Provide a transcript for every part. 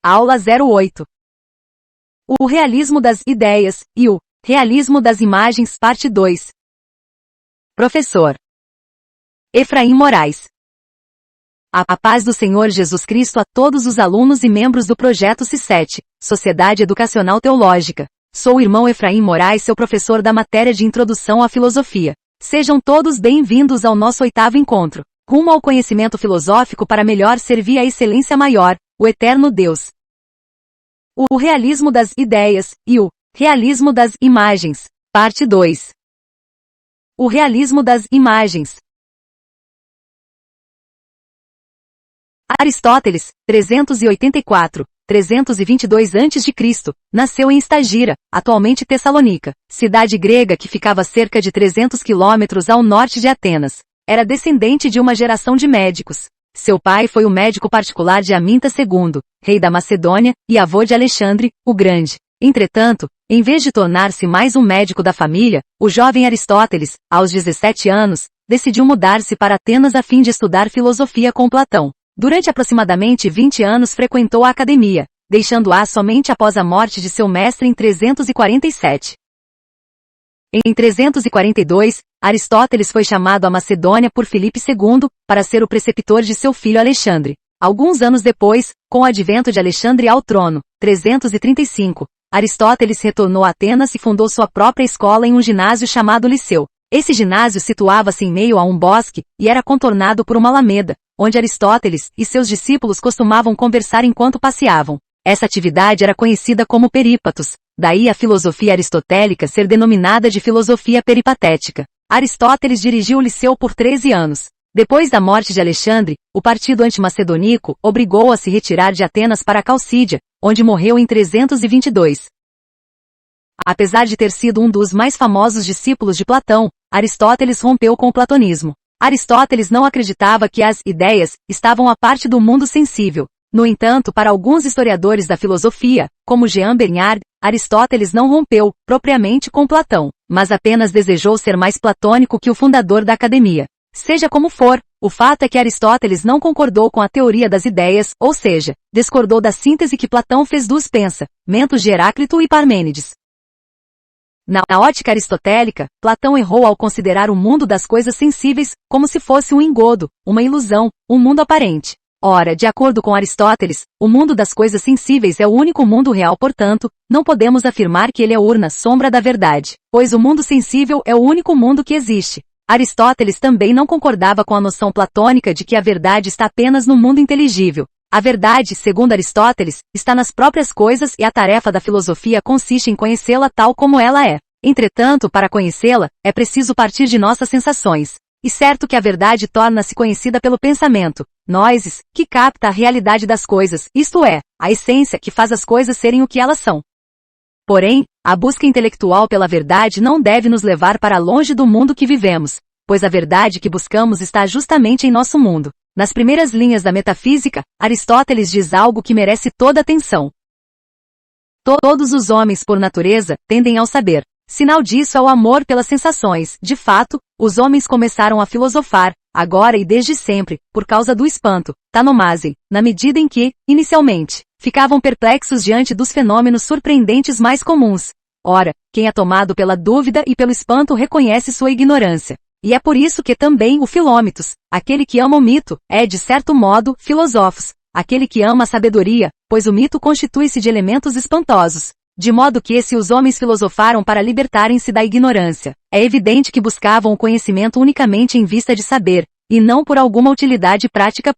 Aula 08. O realismo das ideias e o realismo das imagens, parte 2. Professor Efraim Moraes. A paz do Senhor Jesus Cristo a todos os alunos e membros do Projeto C7, Sociedade Educacional Teológica. Sou o irmão Efraim Moraes, seu professor da matéria de Introdução à Filosofia. Sejam todos bem-vindos ao nosso 8º encontro, rumo ao conhecimento filosófico para melhor servir a excelência maior, o eterno Deus. O realismo das ideias e o realismo das imagens, parte 2. O realismo das imagens. Aristóteles, 384-322 a.C., nasceu em Estagira, atualmente Tessalônica, cidade grega que ficava a cerca de 300 quilômetros ao norte de Atenas. Era descendente de uma geração de médicos. Seu pai foi o médico particular de Aminta II, rei da Macedônia, e avô de Alexandre, o Grande. Entretanto, em vez de tornar-se mais um médico da família, o jovem Aristóteles, aos 17 anos, decidiu mudar-se para Atenas a fim de estudar filosofia com Platão. Durante aproximadamente 20 anos frequentou a academia, deixando-a somente após a morte de seu mestre em 347. Em 342, Aristóteles foi chamado à Macedônia por Filipe II, para ser o preceptor de seu filho Alexandre. Alguns anos depois, com o advento de Alexandre ao trono, 335, Aristóteles retornou a Atenas e fundou sua própria escola em um ginásio chamado Liceu. Esse ginásio situava-se em meio a um bosque, e era contornado por uma alameda, onde Aristóteles e seus discípulos costumavam conversar enquanto passeavam. Essa atividade era conhecida como perípatos, daí a filosofia aristotélica ser denominada de filosofia peripatética. Aristóteles dirigiu o Liceu por 13 anos. Depois da morte de Alexandre, o partido antimacedônico obrigou-o a se retirar de Atenas para Calcídia, onde morreu em 322. Apesar de ter sido um dos mais famosos discípulos de Platão, Aristóteles rompeu com o platonismo. Aristóteles não acreditava que as ideias estavam à parte do mundo sensível. No entanto, para alguns historiadores da filosofia, como Jean Bernard, Aristóteles não rompeu, propriamente, com Platão, mas apenas desejou ser mais platônico que o fundador da academia. Seja como for, o fato é que Aristóteles não concordou com a teoria das ideias, ou seja, discordou da síntese que Platão fez dos pensamentos de Heráclito e Parmênides. Na ótica aristotélica, Platão errou ao considerar o mundo das coisas sensíveis como se fosse um engodo, uma ilusão, um mundo aparente. Ora, de acordo com Aristóteles, o mundo das coisas sensíveis é o único mundo real, portanto, não podemos afirmar que ele é urna sombra da verdade, pois o mundo sensível é o único mundo que existe. Aristóteles também não concordava com a noção platônica de que a verdade está apenas no mundo inteligível. A verdade, segundo Aristóteles, está nas próprias coisas e a tarefa da filosofia consiste em conhecê-la tal como ela é. Entretanto, para conhecê-la, é preciso partir de nossas sensações. E certo que a verdade torna-se conhecida pelo pensamento, noesis, que capta a realidade das coisas, isto é, a essência que faz as coisas serem o que elas são. Porém, a busca intelectual pela verdade não deve nos levar para longe do mundo que vivemos, pois a verdade que buscamos está justamente em nosso mundo. Nas primeiras linhas da metafísica, Aristóteles diz algo que merece toda atenção. Todos os homens, por natureza, tendem ao saber. Sinal disso é o amor pelas sensações. De fato, os homens começaram a filosofar, agora e desde sempre, por causa do espanto, tanomase, na medida em que, inicialmente, ficavam perplexos diante dos fenômenos surpreendentes mais comuns. Ora, quem é tomado pela dúvida e pelo espanto reconhece sua ignorância. E é por isso que também o filómitos, aquele que ama o mito, é de certo modo, filósofos, aquele que ama a sabedoria, pois o mito constitui-se de elementos espantosos. De modo que se os homens filosofaram para libertarem-se da ignorância, é evidente que buscavam o conhecimento unicamente em vista de saber, e não por alguma utilidade prática.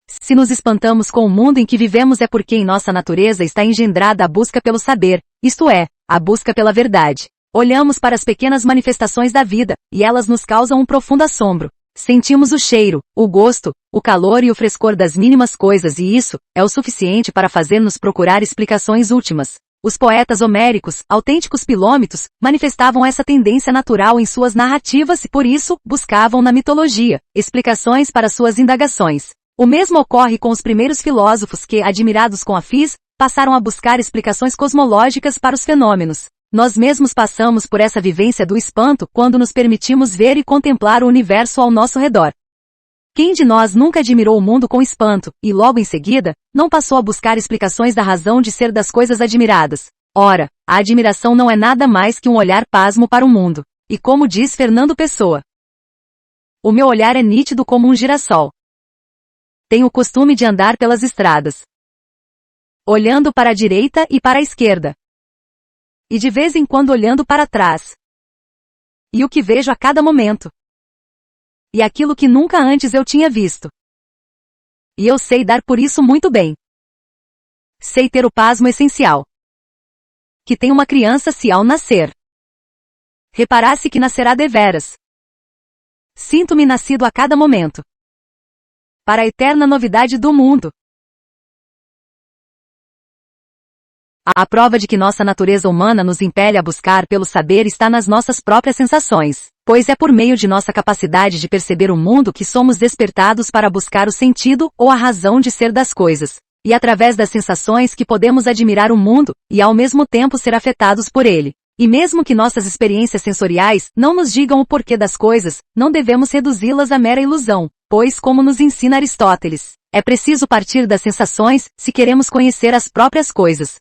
Se nos espantamos com o mundo em que vivemos é porque em nossa natureza está engendrada a busca pelo saber, isto é, a busca pela verdade. Olhamos para as pequenas manifestações da vida, e elas nos causam um profundo assombro. Sentimos o cheiro, o gosto, o calor e o frescor das mínimas coisas e isso é o suficiente para fazer-nos procurar explicações últimas. Os poetas homéricos, autênticos pilômitos, manifestavam essa tendência natural em suas narrativas e por isso buscavam na mitologia explicações para suas indagações. O mesmo ocorre com os primeiros filósofos que, admirados com a física, passaram a buscar explicações cosmológicas para os fenômenos. Nós mesmos passamos por essa vivência do espanto quando nos permitimos ver e contemplar o universo ao nosso redor. Quem de nós nunca admirou o mundo com espanto, e logo em seguida, não passou a buscar explicações da razão de ser das coisas admiradas? Ora, a admiração não é nada mais que um olhar pasmo para o mundo. E como diz Fernando Pessoa, o meu olhar é nítido como um girassol. Tenho o costume de andar pelas estradas, olhando para a direita e para a esquerda, e de vez em quando olhando para trás. E o que vejo a cada momento? E aquilo que nunca antes eu tinha visto. E eu sei dar por isso muito bem. Sei ter o pasmo essencial que tem uma criança se ao nascer reparasse que nascerá deveras. Sinto-me nascido a cada momento para a eterna novidade do mundo. A prova de que nossa natureza humana nos impele a buscar pelo saber está nas nossas próprias sensações, pois é por meio de nossa capacidade de perceber o mundo que somos despertados para buscar o sentido ou a razão de ser das coisas, e através das sensações que podemos admirar o mundo, e ao mesmo tempo ser afetados por ele. E mesmo que nossas experiências sensoriais não nos digam o porquê das coisas, não devemos reduzi-las a mera ilusão, pois como nos ensina Aristóteles, é preciso partir das sensações se queremos conhecer as próprias coisas.